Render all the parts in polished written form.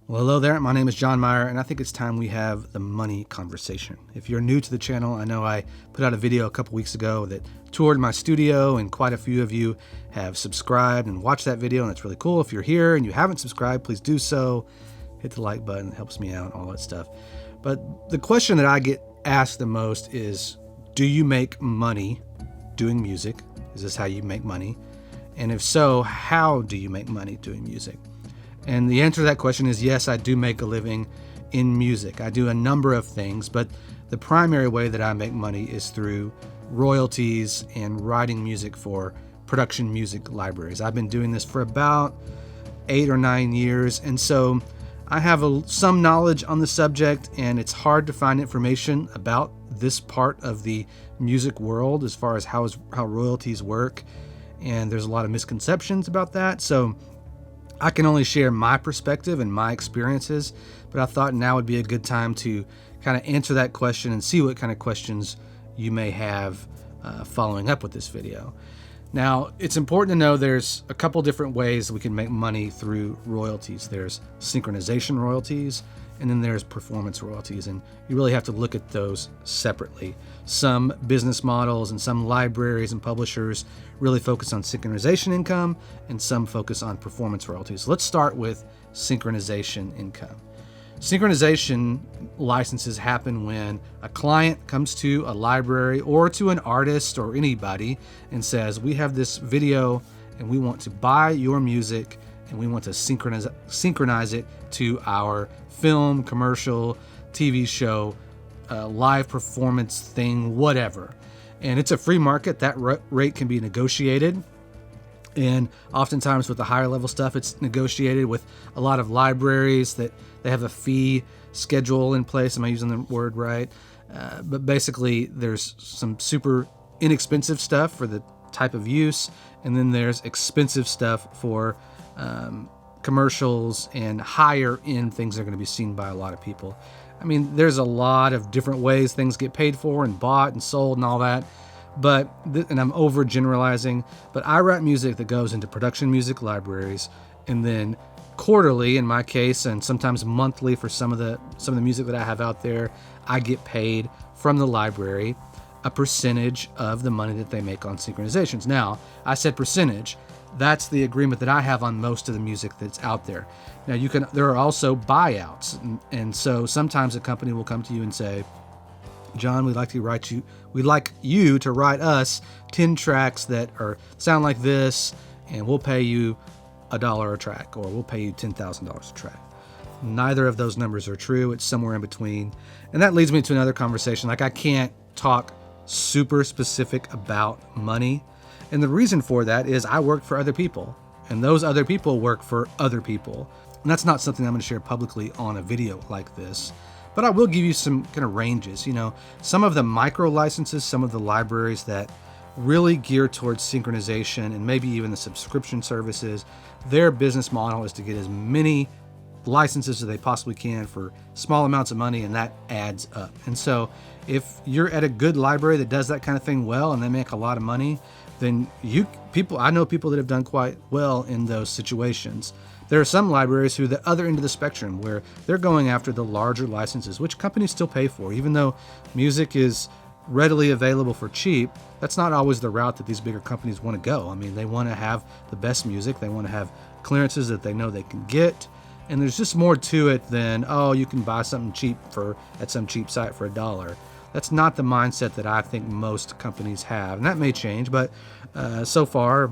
Well, hello there. My name is John Meyer, and I think it's time we have the money conversation. If you're new to the channel, I know I put out a video a couple weeks ago that toured my studio, and quite a few of you have subscribed and watched that video, and it's really cool. If you're here and you haven't subscribed, please do so. Hit the like button, it helps me out, all that stuff. But the question that I get asked the most is, do you make money doing music? Is this how you make money? And if so, how do you make money doing music? And the answer to that question is yes, I do make a living in music. I do a number of things, but the primary way that I make money is through royalties and writing music for production music libraries. I've been doing this for about 8 or 9 years, and so I have some knowledge on the subject, and it's hard to find information about this part of the music world as far as how royalties work, and there's a lot of misconceptions about that. So I can only share my perspective and my experiences, but I thought now would be a good time to kind of answer that question and see what kind of questions you may have following up with this video. Now, it's important to know there's a couple different ways we can make money through royalties. There's synchronization royalties, and then there's performance royalties, and you really have to look at those separately. Some business models and some libraries and publishers really focus on synchronization income, and some focus on performance royalties. Let's start with synchronization income. Synchronization licenses happen when a client comes to a library or to an artist or anybody and says, we have this video and we want to buy your music and we want to synchronize it to our film, commercial, TV show, live performance thing, whatever. And it's a free market. That rate can be negotiated. And oftentimes with the higher level stuff, it's negotiated with a lot of libraries that they have a fee schedule in place. Am I using the word right? But basically there's some super inexpensive stuff for the type of use. And then there's expensive stuff for commercials and higher end things that are going to be seen by a lot of people. I mean, there's a lot of different ways things get paid for and bought and sold and all that. But, and I'm overgeneralizing, but I write music that goes into production music libraries, and then quarterly in my case, and sometimes monthly for some of the music that I have out there, I get paid from the library a percentage of the money that they make on synchronizations. Now, I said percentage. That's the agreement that I have on most of the music that's out there. Now, there are also buyouts, and so sometimes a company will come to you and say, John, we'd like you to write us 10 tracks that sound like this, and we'll pay you $1 a track, or we'll pay you $10,000 a track. Neither of those numbers are true. It's somewhere in between. And that leads me to another conversation. Like, I can't talk super specific about money. And the reason for that is I work for other people, and those other people work for other people. And that's not something I'm going to share publicly on a video like this. But I will give you some kind of ranges. You know, some of the micro licenses, some of the libraries that really gear towards synchronization, and maybe even the subscription services, their business model is to get as many licenses as they possibly can for small amounts of money, and that adds up. And so if you're at a good library that does that kind of thing well and they make a lot of money, then I know people that have done quite well in those situations. There are some libraries who are the other end of the spectrum where they're going after the larger licenses, which companies still pay for. Even though music is readily available for cheap, that's not always the route that these bigger companies want to go. I mean, they want to have the best music. They want to have clearances that they know they can get. And there's just more to it than, oh, you can buy something cheap at some cheap site for $1. That's not the mindset that I think most companies have. And that may change, but so far,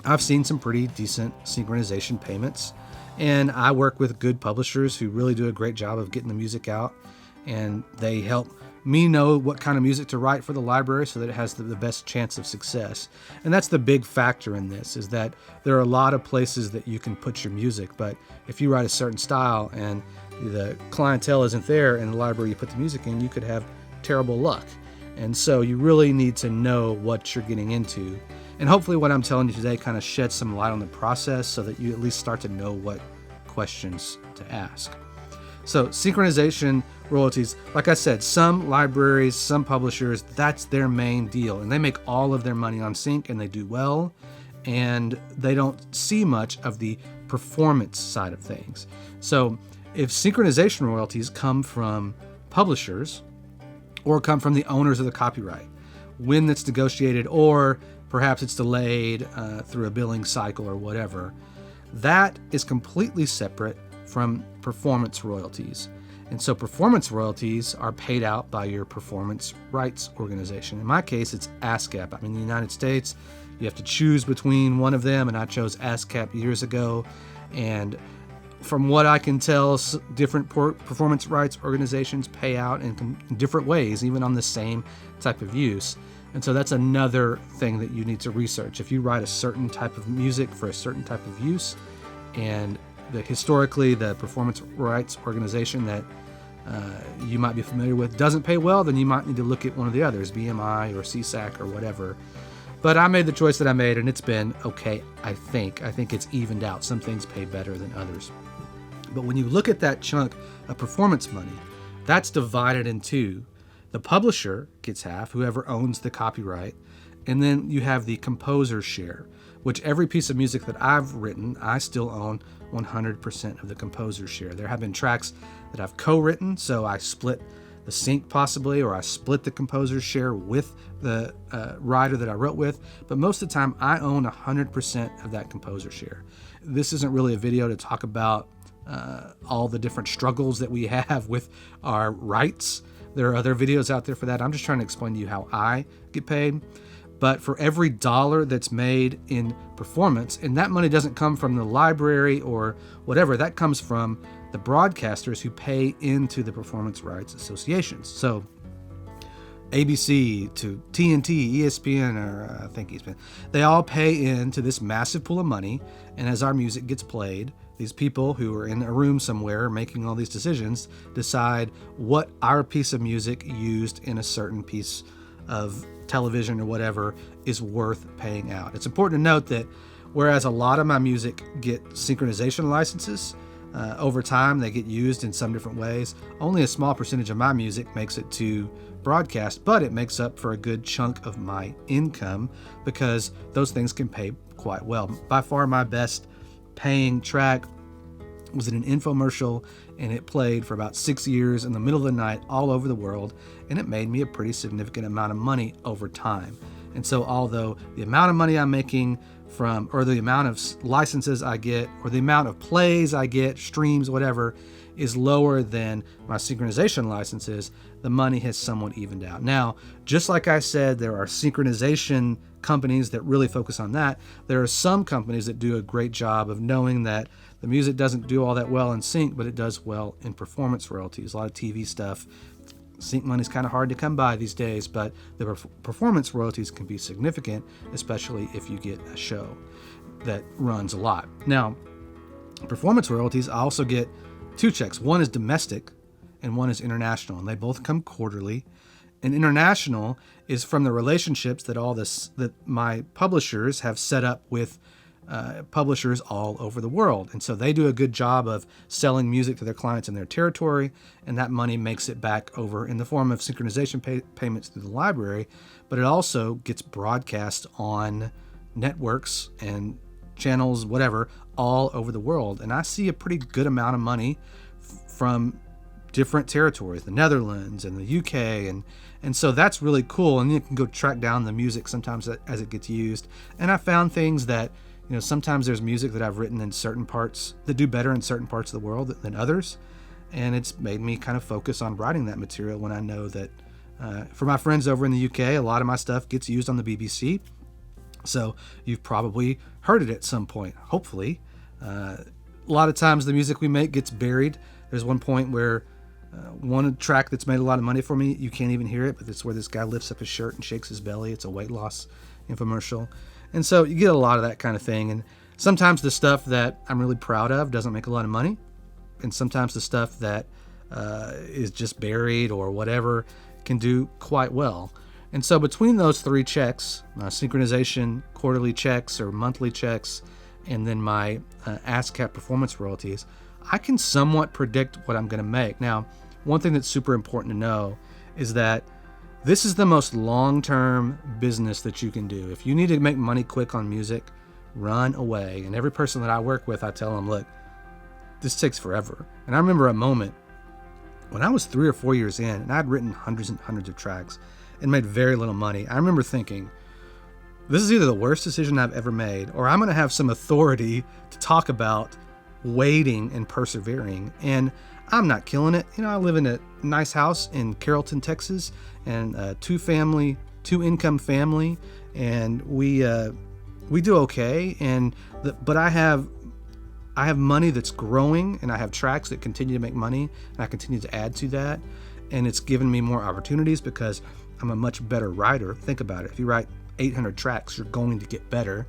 I've seen some pretty decent synchronization payments, and I work with good publishers who really do a great job of getting the music out, and they help me know what kind of music to write for the library so that it has the best chance of success. And that's the big factor in this, is that there are a lot of places that you can put your music, but if you write a certain style and the clientele isn't there in the library you put the music in, you could have terrible luck. And so you really need to know what you're getting into. And hopefully what I'm telling you today kind of sheds some light on the process so that you at least start to know what questions to ask. So synchronization royalties, like I said, some libraries, some publishers, that's their main deal. And they make all of their money on sync, and they do well. And they don't see much of the performance side of things. So if synchronization royalties come from publishers or come from the owners of the copyright, when it's negotiated or perhaps it's delayed through a billing cycle or whatever, that is completely separate from performance royalties. And so performance royalties are paid out by your performance rights organization. In my case, it's ASCAP. I'm in the United States. You have to choose between one of them, and I chose ASCAP years ago. And from what I can tell, different performance rights organizations pay out in different ways, even on the same type of use. And so that's another thing that you need to research. If you write a certain type of music for a certain type of use, and historically the performance rights organization that you might be familiar with doesn't pay well, then you might need to look at one of the others, BMI or CSAC or whatever. But I made the choice that I made, and it's been okay, I think. I think it's evened out. Some things pay better than others. But when you look at that chunk of performance money, that's divided in two. The publisher gets half, whoever owns the copyright, and then you have the composer's share, which every piece of music that I've written, I still own 100% of the composer's share. There have been tracks that I've co-written, so I split the sync possibly, or I split the composer's share with the writer that I wrote with, but most of the time I own 100% of that composer share. This isn't really a video to talk about all the different struggles that we have with our rights. There are other videos out there for that. I'm just trying to explain to you how I get paid. But for every dollar that's made in performance, and that money doesn't come from the library or whatever, that comes from the broadcasters who pay into the performance rights associations. So ABC to TNT, ESPN, or I think ESPN, they all pay into this massive pool of money. And as our music gets played, these people who are in a room somewhere making all these decisions decide what our piece of music used in a certain piece of television or whatever is worth paying out. It's important to note that whereas a lot of my music get synchronization licenses, over time they get used in some different ways, only a small percentage of my music makes it to broadcast, but it makes up for a good chunk of my income because those things can pay quite well. By far my best paying track was in an infomercial, and it played for about 6 years in the middle of the night all over the world, and it made me a pretty significant amount of money over time. And so although the amount of money I'm making from, or the amount of licenses I get, or the amount of plays I get, streams, whatever, is lower than my synchronization licenses, the money has somewhat evened out. Now, just like I said, there are synchronization companies that really focus on that. There are some companies that do a great job of knowing that the music doesn't do all that well in sync, but it does well in performance royalties. A lot of TV stuff, sync money's kind of hard to come by these days, but the performance royalties can be significant, especially if you get a show that runs a lot. Now, performance royalties, I also get two checks. One is domestic and one is international, and they both come quarterly. And international is from the relationships that my publishers have set up with publishers all over the world. And so they do a good job of selling music to their clients in their territory, and that money makes it back over in the form of synchronization payments through the library, but it also gets broadcast on networks and channels, whatever, all over the world. And I see a pretty good amount of money from different territories, the Netherlands and the UK, and so that's really cool. And you can go track down the music sometimes as it gets used. And I found things that, sometimes there's music that I've written in certain parts that do better in certain parts of the world than others. And it's made me kind of focus on writing that material when I know that for my friends over in the UK, a lot of my stuff gets used on the BBC. So you've probably heard it at some point, hopefully. A lot of times the music we make gets buried. There's one point where one track that's made a lot of money for me, you can't even hear it, but it's where this guy lifts up his shirt and shakes his belly. It's a weight loss infomercial. And so you get a lot of that kind of thing. And sometimes the stuff that I'm really proud of doesn't make a lot of money. And sometimes the stuff that is just buried or whatever can do quite well. And so between those three checks, my synchronization quarterly checks or monthly checks, and then my ASCAP performance royalties, I can somewhat predict what I'm going to make. Now, one thing that's super important to know is that this is the most long-term business that you can do. If you need to make money quick on music, run away. And every person that I work with, I tell them, look, this takes forever. And I remember a moment when I was 3 or 4 years in and I'd written hundreds and hundreds of tracks and made very little money. I remember thinking, this is either the worst decision I've ever made, or I'm going to have some authority to talk about waiting and persevering. And I'm not killing it. You know, I live in a nice house in Carrollton, Texas, and a two-income family, and we do okay. But I have money that's growing, and I have tracks that continue to make money, and I continue to add to that. And it's given me more opportunities because I'm a much better writer. Think about it. If you write 800 tracks, you're going to get better.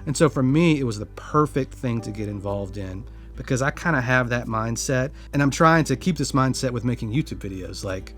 And so for me, it was the perfect thing to get involved in because I kind of have that mindset, and I'm trying to keep this mindset with making YouTube videos. Like,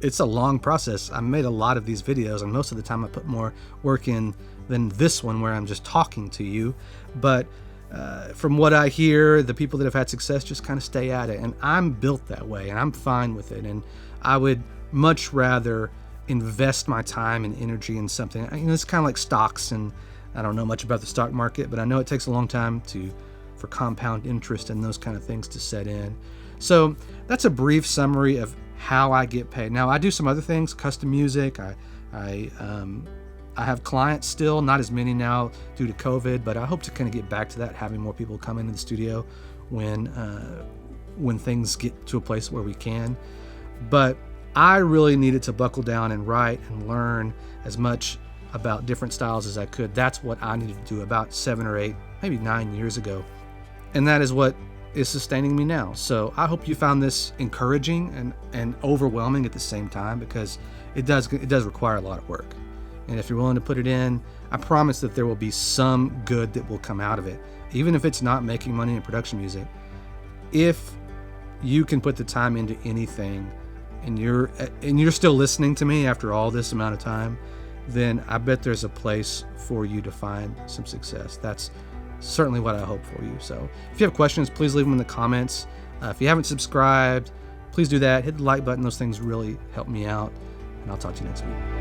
it's a long process. I made a lot of these videos, and most of the time I put more work in than this one where I'm just talking to you. But from what I hear, the people that have had success just kind of stay at it, and I'm built that way, and I'm fine with it. And I would much rather invest my time and energy in something. You know, it's kind of like stocks, and I don't know much about the stock market, but I know it takes a long time for compound interest and those kind of things to set in. So that's a brief summary of how I get paid. Now I do some other things, custom music. I have clients still, not as many now due to COVID, but I hope to kind of get back to that, having more people come into the studio when things get to a place where we can. But I really needed to buckle down and write and learn as much about different styles as I could. That's what I needed to do about 7 or 8, maybe 9 years ago. And that is what is sustaining me now. So I hope you found this encouraging and overwhelming at the same time, because it does require a lot of work. And if you're willing to put it in, I promise that there will be some good that will come out of it. Even if it's not making money in production music, if you can put the time into anything, and you're still listening to me after all this amount of time, then I bet there's a place for you to find some success. That's certainly what I hope for you. So if you have questions, please leave them in the comments. If you haven't subscribed, please do that. Hit the like button. Those things really help me out. And I'll talk to you next week.